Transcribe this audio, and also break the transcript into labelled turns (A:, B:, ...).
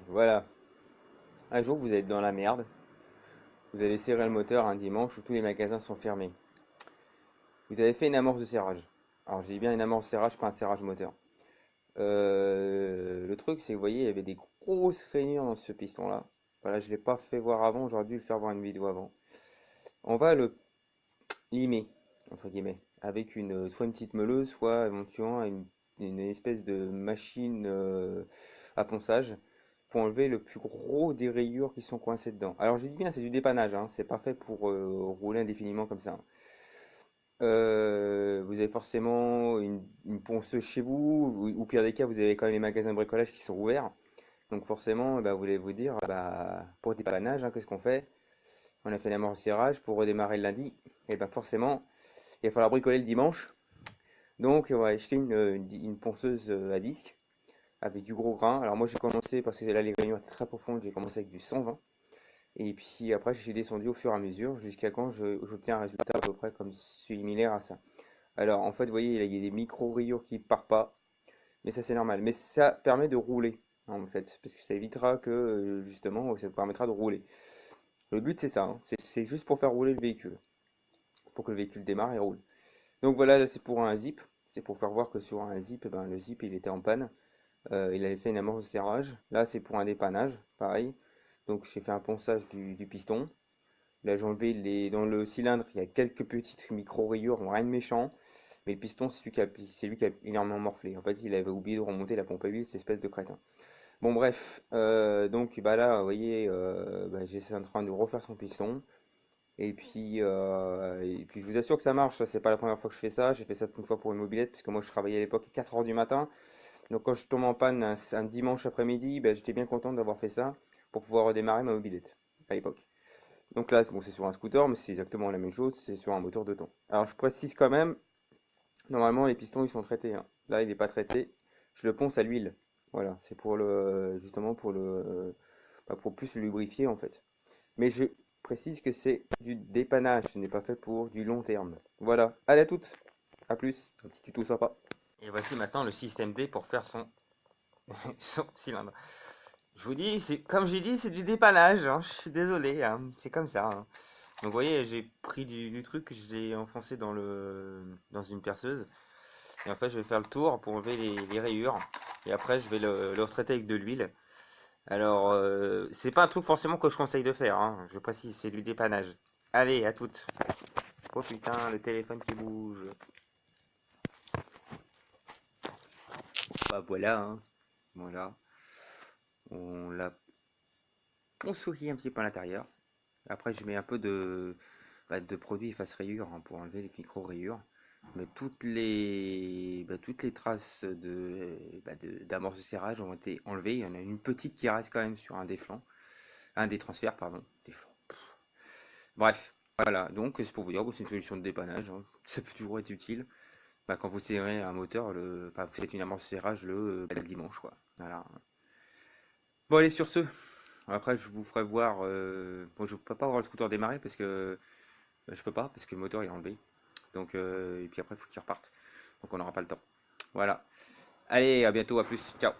A: Voilà, un jour vous êtes dans la merde, vous avez serré le moteur un dimanche où tous les magasins sont fermés. Vous avez fait une amorce de serrage. Alors j'ai bien une amorce de serrage, pas un serrage moteur. Le truc c'est que vous voyez, il y avait des grosses rainures dans ce piston-là. Voilà, je ne l'ai pas fait voir avant, j'aurais dû le faire voir une vidéo avant. On va le limer, entre guillemets, avec soit une petite meuleuse, soit éventuellement une espèce de machine à ponçage pour enlever le plus gros des rayures qui sont coincées dedans. Alors je dis bien, c'est du dépannage, hein, c'est pas fait pour rouler indéfiniment comme ça. Vous avez forcément une ponceuse chez vous, ou pire des cas, vous avez quand même les magasins de bricolage qui sont ouverts. Donc forcément, bah, vous voulez vous dire, bah, pour le dépannage, hein, qu'est-ce qu'on fait? On a fait l'amortissage pour redémarrer le lundi. Et bah forcément, il va falloir bricoler le dimanche. Donc on va acheter une ponceuse à disque avec du gros grain. Alors moi j'ai commencé, parce que là les réunions étaient très profondes, j'ai commencé avec du 120. Et puis après je suis descendu au fur et à mesure jusqu'à quand j'obtiens un résultat à peu près comme similaire à ça. Alors en fait vous voyez il y a des micro rayures qui partent pas, mais ça c'est normal. Mais ça permet de rouler en fait, parce que ça évitera que justement ça vous permettra de rouler. Le but c'est ça, hein. C'est juste pour faire rouler le véhicule, pour que le véhicule démarre et roule. Donc voilà, là c'est pour un zip, c'est pour faire voir que sur un zip, eh ben, le zip il était en panne. Il avait fait une amorce de serrage. Là c'est pour un dépannage, pareil. Donc j'ai fait un ponçage du piston. Là j'ai enlevé dans le cylindre, il y a quelques petites micro-rayures, rien de méchant. Mais le piston, c'est lui qui a énormément morflé. En fait, il avait oublié de remonter la pompe à huile, cette espèce de crétin. Bon, bref. Donc, bah là, vous voyez, bah, j'essaie en train de refaire son piston. Et puis, je vous assure que ça marche. C'est pas la première fois que je fais ça. J'ai fait ça une fois pour une mobilette, parce que moi, je travaillais à l'époque à 4 heures du matin. Donc, quand je tombe en panne un dimanche après-midi, bah, j'étais bien content d'avoir fait ça pour pouvoir redémarrer ma mobilette à l'époque. Donc là, bon, c'est sur un scooter, mais c'est exactement la même chose. C'est sur un moteur de temps. Alors, je précise quand même. Normalement, les pistons, ils sont traités, hein. Là, il n'est pas traité. Je le ponce à l'huile. Voilà, c'est pour justement bah, pour plus le lubrifier en fait. Mais je précise que c'est du dépannage, ce n'est pas fait pour du long terme. Voilà, allez à toutes, à plus, un petit tuto sympa. Et voici maintenant le système D pour faire son cylindre. Je vous dis, c'est comme j'ai dit, c'est du dépannage, hein. Je suis désolé, hein. C'est comme ça, hein. Donc vous voyez, j'ai pris du truc, je l'ai enfoncé dans une perceuse. Et en fait, je vais faire le tour pour enlever les rayures. Et après, je vais le retraiter avec de l'huile. Alors, c'est pas un truc forcément que je conseille de faire, hein. Je précise, c'est du dépannage. Allez, à toutes. Oh putain, le téléphone qui bouge. Bah voilà, hein. Voilà. On l'a sourit un petit peu à l'intérieur. Après, je mets un peu de produit efface rayures, hein, pour enlever les micro-rayures. Mais toutes les traces d'amorce de serrage ont été enlevées. Il y en a une petite qui reste quand même sur un des flancs. Un des transferts, pardon. Des flancs. Bref, voilà. Donc, c'est pour vous dire, c'est une solution de dépannage, hein. Ça peut toujours être utile. Bah, quand vous serrez un moteur, vous faites une amorce de serrage le dimanche, quoi. Voilà. Bon, allez, sur ce. Après, je vous ferai voir. Bon, je ne vous ferai pas voir le scooter démarrer parce que je peux pas, parce que le moteur est enlevé. Donc, et puis après, il faut qu'il reparte. Donc, on n'aura pas le temps. Voilà. Allez, à bientôt, à plus. Ciao.